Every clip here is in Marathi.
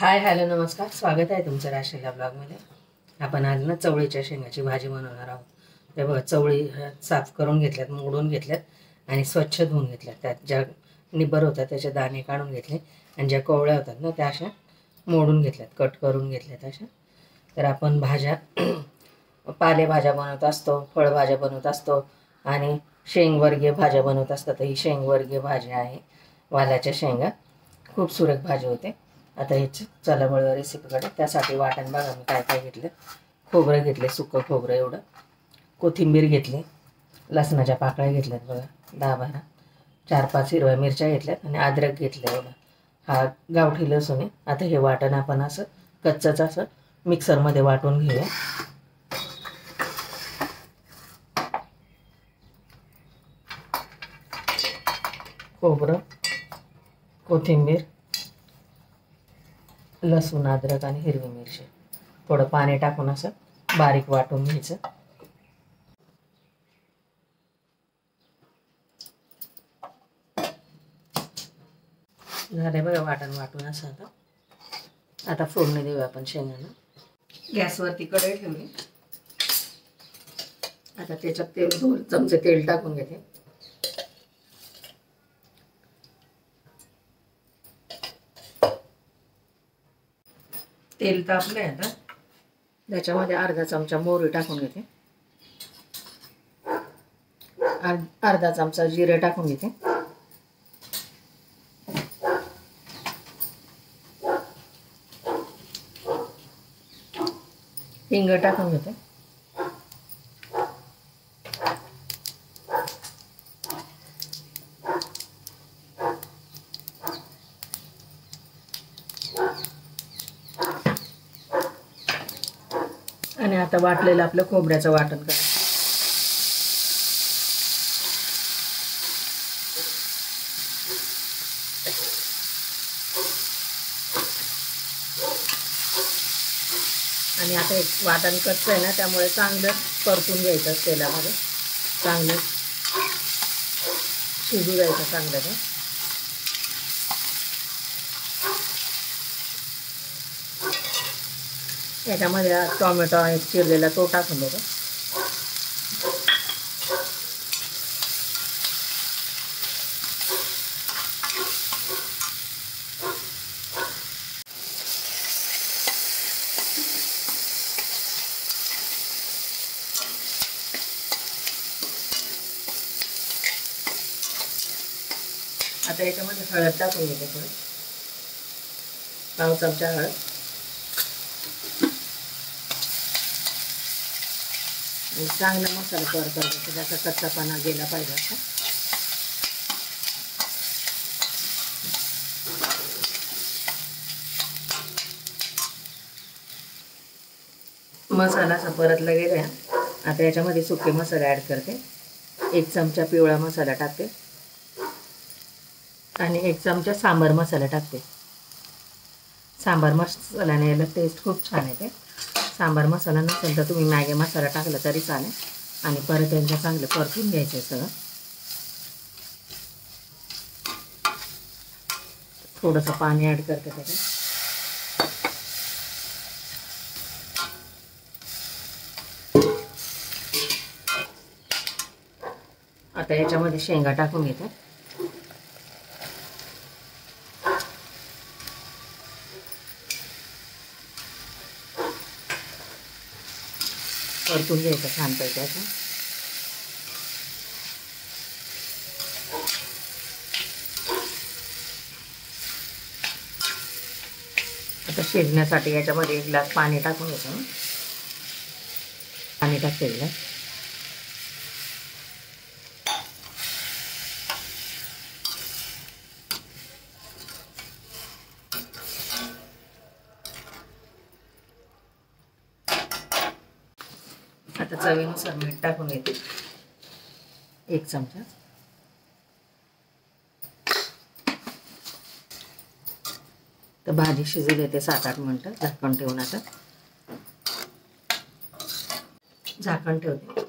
हाय हॅलो नमस्कार, स्वागत आहे तुमचं राशीला ब्लॉगमध्ये। आपण आज ना चवळीच्या शेंगाची भाजी बनवणार आहोत। ते बघा, चवळी साफ करून घेतल्यात, मोडून घेतल्यात आणि स्वच्छ धुवून घेतल्यात। त्यात ज्या निबर होत्या त्याचे दाणे काढून घेतले आणि ज्या कोवळ्या होतात ना त्या अशा मोडून घेतल्यात, कट करून घेतल्यात अशा। तर आपण भाज्या पालेभाज्या बनवत असतो, फळभाज्या बनवत असतो आणि शेंगवर्गीय भाज्या बनवत असतात। ही शेंगवर्गीय भाजी आहे, वालाच्या शेंगा। खूप सुरेख भाजी होते। आता ह्याची चला बळ रेसिपीकडे। त्यासाठी वाटण बघा मी काय काय घेतलं। खोबरं घेतले, सुकं खोबरं एवढं, कोथिंबीर घेतली, लसणाच्या पाकळ्या घेतल्यात बघा 10-12, 4-5 हिरव्या मिरच्या घेतल्यात आणि अद्रक घेतलं एवढं। हा गावठी लसूण आहे। आता हे वाटण आपण असं कच्चंच असं मिक्सरमध्ये वाटून घेऊया। खोबरं, कोथिंबीर, लसूण, अद्रक आणि हिरवी मिरची थोडं पाणी टाकून असं बारीक वाटून घ्यायचं। झाले बघा वाटण वाटून असं। आता फोडणी देऊ आपण शेंगांना। गॅसवरती कढई ठेवली। आता त्याच्यात तेल 2 चमचे तेल टाकून घेते। तेल तापलंय आता त्याच्यामध्ये अर्धा चमचा मोहरी टाकून घेते, अर्धा चमचा जिरे टाकून घेते, हिंग टाकून घेते, आणि आता वाटलेलं आपलं खोबऱ्याचं वाटण करा। आणि आता एक वाटण कच्चं आहे ना, त्यामुळे चांगलं परतून घ्यायचं तेलामध्ये, चांगलं शिजू द्यायचं चांगलं ते। याच्यामध्ये टोमॅटो एक चिरलेला तो टाकून देतो। आता याच्यामध्ये हळद टाकून घेते, थोडं पाव चमचा हळद, चांगला मसाला परतायचा, त्याचा कच्चापणा गेला पाहिजे असं। मसाला असा परतला गेला। आता याच्यामध्ये सुके मसाले ॲड करते। 1 चमचा पिवळा मसाला टाकते आणि 1 चमचा सांबार मसाला टाकते। सांबार मसाल्याने याला टेस्ट खूप छान येते। सांबार मसाला नसेल तर तुम्ही मॅगी मसाला टाकला तरी चालेल। आणि परत यांचं चांगलं परतून घ्यायचं सगळं। थोडंसं पाणी ॲड करते त्याच्यात। आता याच्यामध्ये शेंगा टाकून घेते, परतून घ्यायचं छानपैकी असं। आता शिजण्यासाठी याच्यामध्ये 1 ग्लास पाणी टाकून घेतो। पाणी टाकते ग्लास। आता चवीनुसार मीठ टाकून घेते, 1 चमचा। तर भाजी शिजू देते 7-8 मिनटं झाकण ठेवून। आता झाकण ठेवते।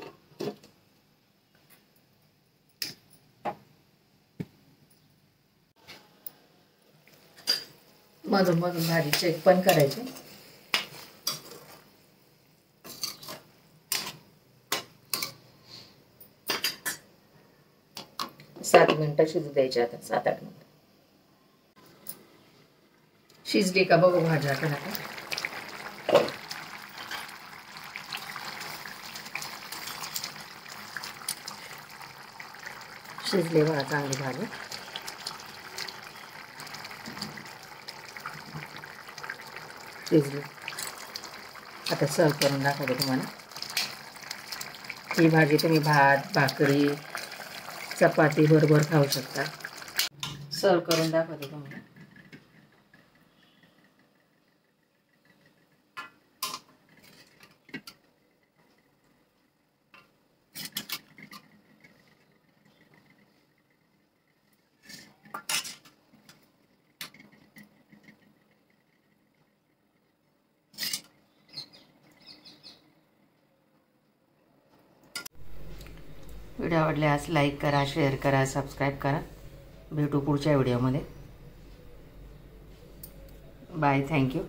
मधून मधून भाजी चेक पण करायची. सात मिनिटं शिजू द्यायची. आता 7-8 मिनिटं शिजली का बघू भाजी. आता शिजले बघा चांगली भाजी. शिजली. आता सर्व करून दाखवते तुम्हाला. ही भाजी तुम्ही भात, भाकरी, चपाती बरोबर खाऊ शकता. सर्व करून दाखवते तुम्हाला. व्हिडिओ आवडल्यास लाईक करा, शेअर करा, सबस्क्राईब करा. भेटू पुढच्या व्हिडिओमध्ये. बाय. थँक्यू.